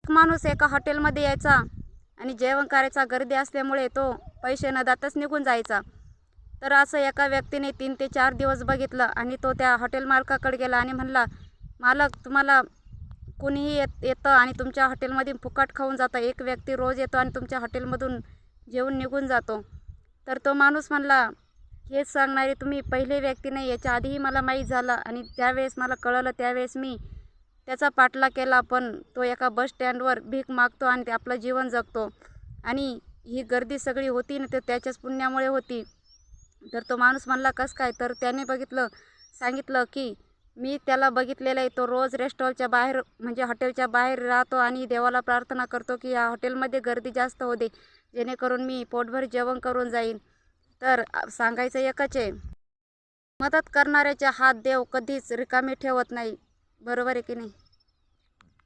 एक माणूस एका हॉटेलमध्ये यायचा आणि जेवण करायचा, गर्दी असल्यामुळे तो पैसे न देताच निघून जायचा। तर असं एका व्यक्तीने 3 ते 4 दिवस बघितलं आणि तो त्या हॉटेल मालकाकडे गेला आणि म्हणला, मालक, तुम्हाला कोणीही येतं आणि तुमच्या हॉटेलमध्ये फुकट खाऊन जातं। एक व्यक्ती रोज येतो आणि तुमच्या हॉटेलमधून जेवून निघून जातो। तर तो माणूस म्हणला, हेच सांगणारे तुम्ही पहिले व्यक्ती नाही, याच्या आधीही मला माहीत झालं आणि त्यावेळेस मला कळलं, त्यावेळेस मी त्याचा पाठलाग केला, पण तो एका बस स्टँडवर भीक मागतो आणि ते आपलं जीवन जगतो आणि ही गर्दी सगळी होती ना ते त्याच्याच पुण्यामुळे होती। तर तो माणूस म्हणला, कसं काय? तर त्याने सांगितलं की मी त्याला बघितलेलं आहे, तो रोज रेस्टॉरंटच्या बाहेर म्हणजे हॉटेलच्या बाहेर राहतो आणि देवाला प्रार्थना करतो की या हॉटेलमध्ये गर्दी जास्त होऊ दे, जेणेकरून मी पोटभर जेवण करून जाईन। तर सांगायचं एकच आहे, मदत करणाऱ्याचे हात देव कधीच रिकामे ठेवत नाही, बरोबर आहे की नाही?